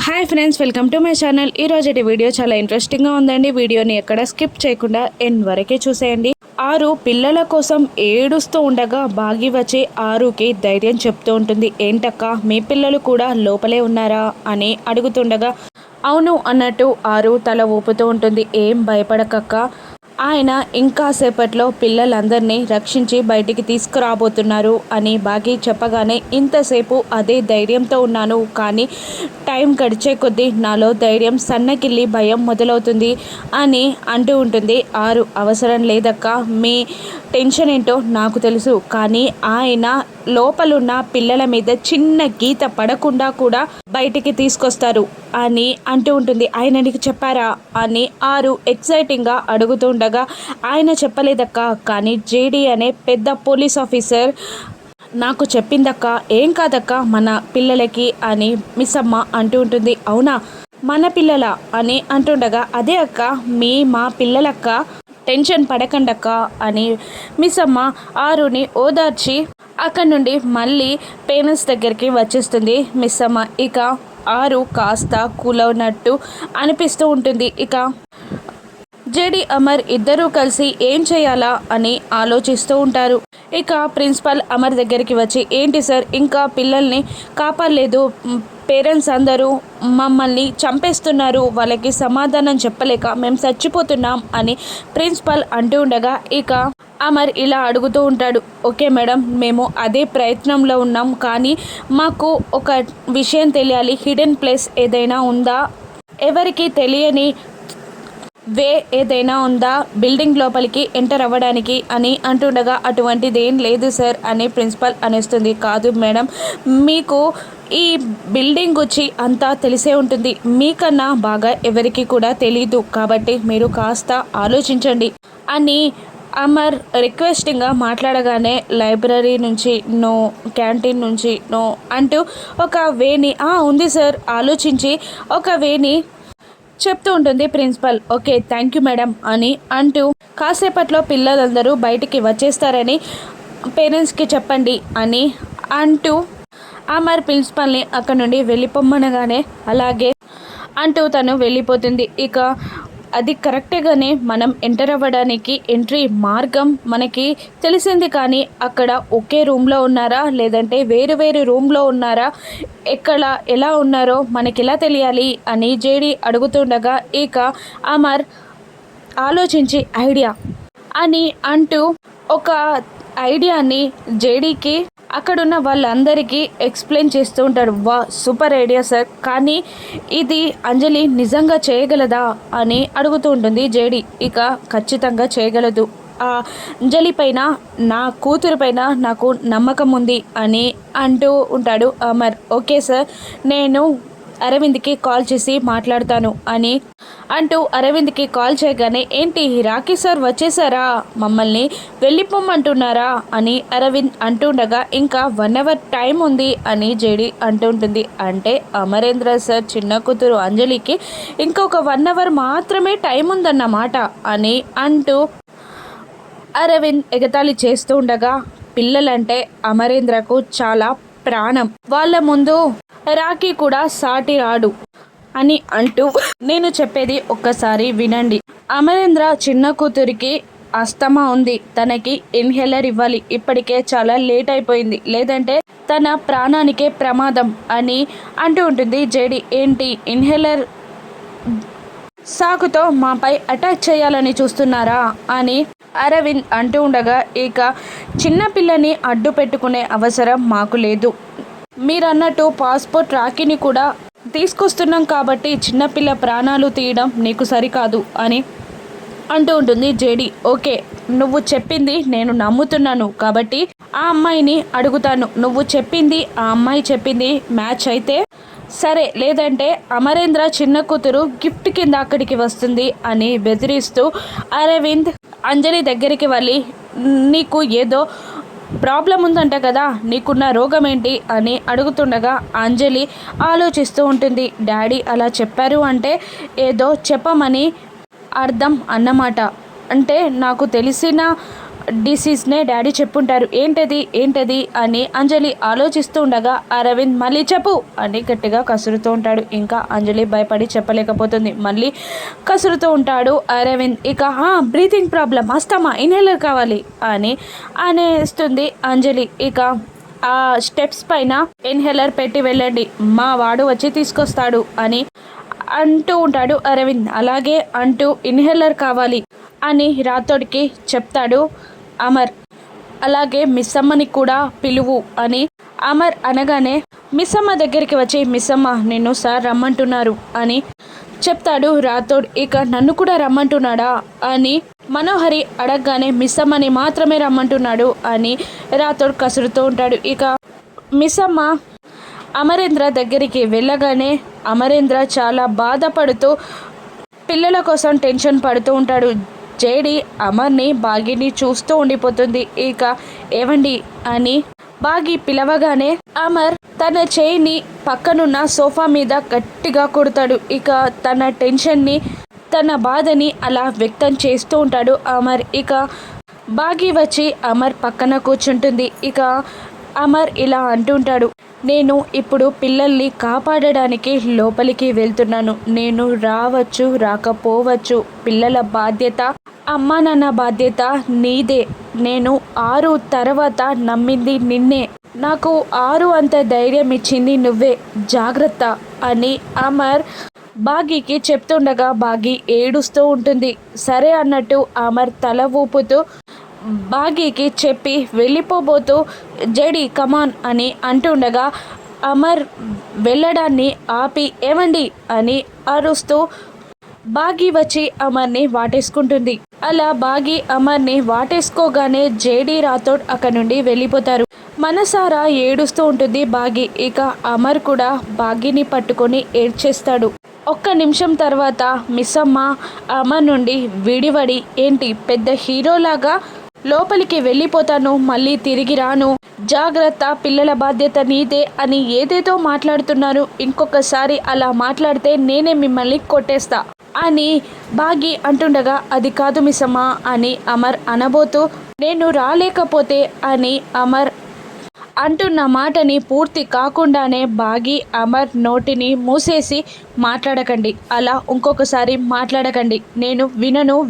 Hi friends, welcome to my channel. ఈ రోజు video చాలా ఇంట్రెస్టింగ్గా ఉందండి. వీడియోని ఎక్కడ స్కిప్ చేయకుండా ఎండ్ వరకే చూసేయండి. ఆరు పిల్లల కోసం ఏడుస్తూ ఉండగా బాగి వచ్చి ఆరుకి ధైర్యం చెప్తూ ఉంటుంది. ఏంటక్క, మీ పిల్లలు కూడా లోపలే ఉన్నారా అని అడుగుతుండగా అవును అన్నట్టు ఆరు తల ఊపుతూ ఉంటుంది. ఏం భయపడకక్క, ఆయన ఇంకా సేపట్లో పిల్లలందరినీ రక్షించి బయటికి తీసుకురాబోతున్నారు అని బాగి చెప్పగానే ఇంతసేపు అదే ధైర్యంతో ఉన్నాను, కానీ టైం గడిచే కొద్దీ నాలో ధైర్యం సన్నగిల్లి భయం మొదలవుతుంది అని అంటూ ఉంటుంది. ఆరు అవసరం లేదక్క, మీ టెన్షన్ ఏంటో నాకు తెలుసు, కానీ ఆయన లోపలున్న పిల్లల మీద చిన్న గీత పడకుండా కూడా బయటికి తీసుకొస్తారు అని అంటూ ఉంటుంది. ఆయన నీకు చెప్పారా అని ఆరు ఎక్సైటింగ్గా అడుగుతుండగా ఆయన చెప్పలేదక్క, కానీ జేడీ అనే పెద్ద పోలీస్ ఆఫీసర్ నాకు చెప్పిందక్క. ఏం కాదక్క, మన పిల్లలకి అని మిస్ అమ్మ అంటూ ఉంటుంది. అవునా, మన పిల్లల అని అంటుండగా అదే అక్క, మా పిల్లలక్క, టెన్షన్ పడకండక్క అని మిస్ అమ్మ ఆరుని ఓదార్చి అక్కడి నుండి మళ్ళీ పేరెంట్స్ దగ్గరికి వచ్చేస్తుంది మిస్ అమ్మ. ఇక ఆరు కాస్త కూలవునట్టు అనిపిస్తూ ఉంటుంది. ఇక జేడి అమర్ ఇద్దరూ కలిసి ఏం చేయాలా అని ఆలోచిస్తూ ఉంటారు. ఇక ప్రిన్సిపల్ అమర్ దగ్గరికి వచ్చి, ఏంటి సార్ ఇంకా పిల్లల్ని కాపాడలేదు, పేరెంట్స్ అందరూ మమ్మల్ని చంపేస్తున్నారు, వాళ్ళకి సమాధానం చెప్పలేక మేము చచ్చిపోతున్నాం అని ప్రిన్సిపల్ అంటూ ఉండగా ఇక అమర్ ఇలా అడుగుతూ ఉంటాడు. ఓకే మేడం, మేము అదే ప్రయత్నంలో ఉన్నాం, కానీ మాకు ఒక విషయం తెలియాలి, హిడెన్ ప్లేస్ ఏదైనా ఉందా, ఎవరికి తెలియని వే ఏదైనా ఉందా బిల్డింగ్ లోపలికి ఎంటర్ అవ్వడానికి అని అంటుండగా అటువంటిది ఏం లేదు సార్ అని ప్రిన్సిపల్ అనేస్తుంది. కాదు మేడం, మీకు ఈ బిల్డింగ్ గురించి అంతా తెలిసే ఉంటుంది, మీకన్నా బాగా ఎవరికి కూడా తెలీదు, కాబట్టి మీరు కాస్త ఆలోచించండి అని అమర్ రిక్వెస్టింగ్గా మాట్లాడగానే లైబ్రరీ నుంచి నో, క్యాంటీన్ నుంచి నో అంటూ ఒక వేని ఉంది సార్ ఆలోచించి ఒక వేని చెప్తూ ఉంటుంది principal. Okay thank you madam అని అంటూ కాసేపట్లో పిల్లలందరూ బయటికి వచ్చేస్తారని పేరెంట్స్కి చెప్పండి అని అంటూ అమర్ ప్రిన్సిపల్ని అక్కడ నుండి వెళ్ళిపోమ్మనగానే అలాగే అంటూ తను వెళ్ళిపోతుంది. ఇక అది కరెక్ట్గానే మనం ఎంటర్ అవ్వడానికి ఎంట్రీ మార్గం మనకి తెలిసింది, కానీ అక్కడ ఒకే రూమ్లో ఉన్నారా లేదంటే వేరు వేరు రూమ్లో ఉన్నారా, ఎక్కడ ఎలా ఉన్నారో మనకి ఎలా తెలియాలి అని జేడీ అడుగుతుండగా ఇక అమర్ ఆలోచించి ఐడియా అని అంటూ ఒక ఐడియాని జేడీకి అక్కడున్న వాళ్ళందరికీ ఎక్స్ప్లెయిన్ చేస్తూ ఉంటాడు. వా సూపర్ ఐడియా సార్, కానీ ఇది అంజలి నిజంగా చేయగలదా అని అడుగుతూ ఉంటుంది జేడీ. ఇక ఖచ్చితంగా చేయగలదు, ఆ అంజలి పైన, నా కూతురు పైన నాకు నమ్మకం ఉంది అని అంటూ ఉంటాడు అమర్. ఓకే సార్, నేను అరవింద్కి కాల్ చేసి మాట్లాడతాను అని అంటూ అరవింద్కి కాల్ చేయగానే ఏంటి రాకీ సార్ వచ్చేసారా, మమ్మల్ని వెళ్ళిపోమ్మంటున్నారా అని అరవింద్ అంటుండగా ఇంకా 1 అవర్ టైం ఉంది అని జేడీ అంటుంటుంది. అంటే అమరేంద్ర సార్ చిన్న కూతురు అంజలికి ఇంకొక 1 అవర్ మాత్రమే టైం ఉందన్నమాట అని అంటూ అరవింద్ ఎగతాళి చేస్తూ ఉండగా పిల్లలంటే అమరేంద్రకు చాలా ప్రాణం, వాళ్ళ ముందు రాకీ కూడా సాటి రాడు అని అంటూ నేను చెప్పేది ఒక్కసారి వినండి. అమరేంద్ర చిన్న కూతురికి అస్తమా ఉంది, తనకి ఇన్హేలర్ ఇవ్వాలి, ఇప్పటికే చాలా లేట్ అయిపోయింది, లేదంటే తన ప్రాణానికే ప్రమాదం అని అంటూ ఉంటుంది జేడీ. ఏంటి ఇన్హేలర్ సాకుతో మాపై అటాక్ చేయాలని చూస్తున్నారా అని అరవింద్ అంటూ ఉండగా ఇక చిన్నపిల్లని అడ్డు పెట్టుకునే అవసరం మాకు లేదు, మీరన్నట్టు పాస్పోర్ట్ రాకీని కూడా తీసుకొస్తున్నాం, కాబట్టి చిన్నపిల్ల ప్రాణాలు తీయడం నీకు సరికాదు అని అంటూ ఉంటుంది జేడీ. ఓకే, నువ్వు చెప్పింది నేను నమ్ముతున్నాను, కాబట్టి ఆ అమ్మాయిని అడుగుతాను, నువ్వు చెప్పింది ఆ అమ్మాయి చెప్పింది మ్యాచ్ అయితే సరే, లేదంటే అమరేంద్ర చిన్న కూతురు గిఫ్ట్ కింద అక్కడికి వస్తుంది అని బెదిరిస్తూ అరవింద్ అంజలి దగ్గరికి వెళ్ళి, నీకు ఏదో ప్రాబ్లం ఉందంట కదా, నీకున్న రోగం ఏంటి అని అడుగుతుండగా అంజలి ఆలోచిస్తూ ఉంటుంది. డాడీ అలా చెప్పారు అంటే ఏదో చెప్పమని అర్థం అన్నమాట, అంటే నాకు తెలిసిన డిసీజ్నే డాడీ చెప్పుంటారు. ఏంటది అని అంజలి ఆలోచిస్తూ ఉండగా అరవింద్ మళ్ళీ చెప్పు అని గట్టిగా కసురుతూ ఉంటాడు. ఇంకా అంజలి భయపడి చెప్పలేకపోతుంది. మళ్ళీ కసురుతూ ఉంటాడు అరవింద్. ఇక బ్రీతింగ్ ప్రాబ్లం, అస్తమా, ఇన్హేలర్ కావాలి అని అనేస్తుంది అంజలి. ఇక ఆ స్టెప్స్ పైన ఇన్హేలర్ పెట్టి వెళ్ళండి, మా వాడు వచ్చి తీసుకొస్తాడు అని అంటూ ఉంటాడు అరవింద్. అలాగే అంటూ ఇన్హేలర్ కావాలి అని రాథోడ్కి చెప్తాడు అమర్. అలాగే మిస్సమ్మని కూడా పిలువు అని అమర్ అనగానే మిస్సమ్మ దగ్గరికి వచ్చి మిస్సమ్మ నిన్ను సార్ రమ్మంటున్నారు అని చెప్తాడు రాథోడ్. ఇక నన్ను కూడా రమ్మంటున్నాడా అని మనోహరి అడగగానే మిస్సమ్మని మాత్రమే రమ్మంటున్నాడు అని రాథోడ్ కసురుతూ ఉంటాడు. ఇక మిస్సమ్మ అమరేంద్ర దగ్గరికి వెళ్ళగానే అమరేంద్ర చాలా బాధపడుతూ పిల్లల కోసం టెన్షన్ పడుతూ ఉంటాడు. జేడి అమర్ని బాగిని చూస్తూ ఉండిపోతుంది. ఇక ఏవండి అని బాగి పిలవగానే అమర్ తన చేయిని పక్కనున్న సోఫా మీద గట్టిగా కొడతాడు. ఇక తన టెన్షన్ని తన బాధని అలా వ్యక్తం చేస్తూ ఉంటాడు అమర్. ఇక బాగి వచ్చి అమర్ పక్కన కూర్చుంటుంది. ఇక అమర్ ఇలా అంటుంటాడు, నేను ఇప్పుడు పిల్లల్ని కాపాడడానికి లోపలికి వెళ్తున్నాను. నేను రావచ్చు రాకపోవచ్చు, పిల్లల బాధ్యత అమ్మా నాన్న బాధ్యత నీదే. నేను 6 తర్వాత నమ్మింది నిన్నే, నాకు 6 అంత ధైర్యం ఇచ్చింది నువ్వే, జాగ్రత్త అని అమర్ బాగీకి చెప్తుండగా బాగి ఏడుస్తూ ఉంటుంది. సరే అన్నట్టు అమర్ తల ఊపుతూ బాగీకి చెప్పి వెళ్ళిపోబోతూ జడి కమాన్ అని అంటుండగా అమర్ వెళ్ళడాన్ని ఆపి ఏమండి అని అరుస్తూ బాగి వచ్చి అమర్ని వాటేసుకుంటుంది. అలా బాగి అమర్ని వాటేసుకోగానే జేడి రాథోడ్ అక్కడ నుండి వెళ్ళిపోతారు. మనసారా ఏడుస్తూ ఉంటుంది బాగి. ఇక అమర్ కూడా బాగిని పట్టుకొని ఏడ్చేస్తాడు. ఒక్క నిమిషం తర్వాత మిస్సమ్మ అమర్ నుండి విడివడి ఏంటి పెద్ద హీరోలాగా లోపలికి వెళ్ళిపోతాను, మళ్ళీ తిరిగి రాను, జాగ్రత్త, పిల్లల బాధ్యత నీదే అని ఏదేదో మాట్లాడుతున్నారు, ఇంకొకసారి అలా మాట్లాడితే నేనే మిమ్మల్ని కొట్టేస్తా అని బాగి అంటుండగా అది కాదు మిస్సమ్మ అని అమర్ అనబోతూ నేను రాలేకపోతే అని అమర్ అంటున్న మాటని పూర్తి కాకుండానే బాగి అమర్ నోటిని మూసేసి మాట్లాడకండి, అలా ఇంకొకసారి మాట్లాడకండి, నేను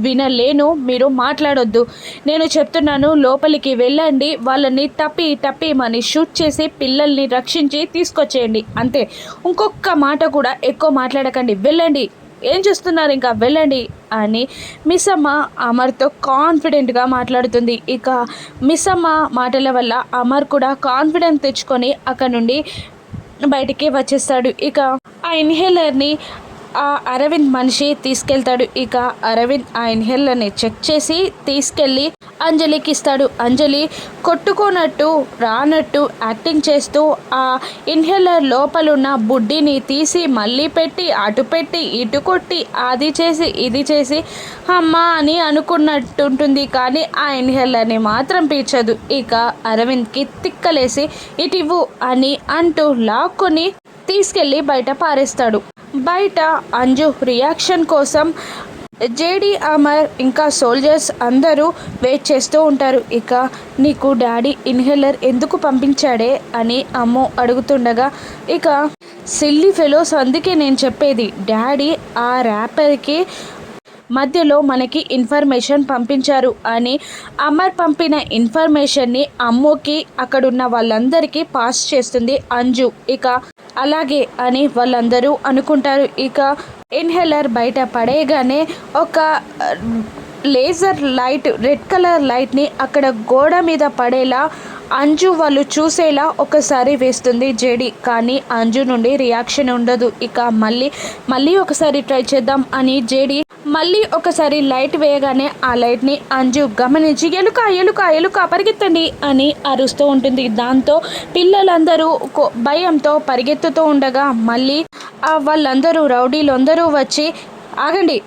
వినలేను, మీరు మాట్లాడొద్దు, నేను చెప్తున్నాను లోపలికి వెళ్ళండి, వాళ్ళని టప్పి షూట్ చేసి పిల్లల్ని రక్షించి తీసుకొచ్చేయండి అంతే, ఇంకొక మాట కూడా ఎక్కువ మాట్లాడకండి, వెళ్ళండి, ఏం చేస్తున్నారు ఇంకా వెళ్ళండి అని మిస్సమ్మ అమర్తో కాన్ఫిడెంట్గా మాట్లాడుతుంది. ఇక మిస్సమ్మ మాటల వల్ల అమర్ కూడా కాన్ఫిడెన్స్ తెచ్చుకొని అక్కడ నుండి బయటికి వచ్చేస్తాడు. ఇక ఆ ఇన్హేలర్ని ఆ అరవింద్ మనిషి తీసుకెళ్తాడు. ఇక అరవింద్ ఆ ఇన్హేలర్ని చెక్ చేసి తీసుకెళ్ళి అంజలికి ఇస్తాడు. అంజలి కొట్టుకోనట్టు రానట్టు యాక్టింగ్ చేస్తూ ఆ ఇన్హేలర్ లోపలున్న బుడ్డిని తీసి మళ్ళీ పెట్టి అటు పెట్టి ఇటు కొట్టి అది చేసి ఇది చేసి అమ్మా అని అనుకున్నట్టుంటుంది, కానీ ఆ ఇన్హేలర్ని మాత్రం పీల్చదు. ఇక అరవింద్కి తిక్కలేసి ఇటివ్వు అని అంటూ లాక్కొని తీసుకెళ్ళి బయట పారేస్తాడు. బయట అంజు రియాక్షన్ కోసం జేడి అమర్ ఇంకా సోల్జర్స్ అందరూ వెయిట్ చేస్తూ ఉంటారు. ఇక నీకు డాడీ ఇన్హేలర్ ఎందుకు పంపించాడే అని అమ్మో అడుగుతుండగా ఇక సిల్లీ ఫెలోస్, అందుకే నేను చెప్పేది, డాడీ ఆ ర్యాపర్కి మధ్యలో మనకి ఇన్ఫర్మేషన్ పంపించారు అని అమర్ పంపిన ఇన్ఫర్మేషన్ని అమ్మోకి అక్కడున్న వాళ్ళందరికీ పాస్ చేస్తుంది అంజు. ఇక అలాగే అని వాళ్ళందరూ అనుకుంటారు. ఇక ఇన్హేలర్ బయట పడేయగానే ఒక లేజర్ లైట్, రెడ్ కలర్ లైట్ని అక్కడ గోడ మీద పడేలా అంజు వాళ్ళు చూసేలా ఒకసారి వేస్తుంది జేడి, కానీ అంజు నుండి రియాక్షన్ ఉండదు. ఇక మళ్ళీ ఒకసారి ట్రై చేద్దాం అని జేడి మళ్ళీ ఒకసారి లైట్ వేయగానే ఆ లైట్ని అంజు గమనించి ఎలుక ఎలుక ఎలుక పరిగెత్తండి అని అరుస్తూ ఉంటుంది. దాంతో పిల్లలందరూ భయంతో పరిగెత్తుతూ ఉండగా మళ్ళీ వాళ్ళందరూ రౌడీలందరూ వచ్చి ఆగండి,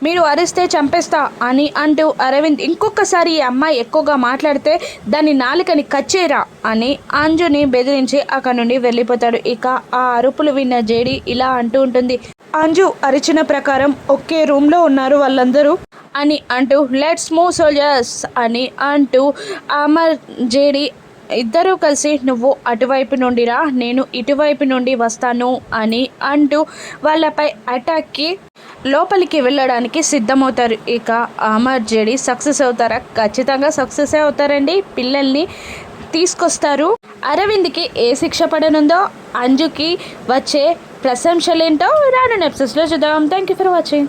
మీరు అరిస్తే చంపేస్తా అని అంటూ అరవింద్ ఇంకొకసారి ఈ అమ్మాయి ఎక్కువగా మాట్లాడితే దాని నాలుకని కచ్చేరా అని అంజుని బెదిరించి అక్కడ నుండి వెళ్ళిపోతాడు. ఇక ఆ అరుపులు విన్న జేడి ఇలా అంటూ ఉంటుంది, అంజు అరిచిన ప్రకారం ఒకే రూమ్లో ఉన్నారు వాళ్ళందరూ అని అంటూ లెట్స్ మూవ్ సోల్జర్స్ అని అంటూ అమర్ జేడి ఇద్దరూ కలిసి నువ్వు అటువైపు నుండి రా, నేను ఇటువైపు నుండి వస్తాను అని అంటూ వాళ్ళపై అటాక్కి లోపలికి వెళ్ళడానికి సిద్ధమవుతారు. ఇక అమర్ జేడి సక్సెస్ అవుతారా? ఖచ్చితంగా సక్సెస్ అవుతారండి. పిల్లల్ని తీసుకొస్తారు. అరవింద్కి ఏ శిక్ష పడనుందో, అంజుకి వచ్చే ప్రశంసలేంటో రానున్న ఎపిసోడ్స్లో చూద్దాం. Thank you for watching.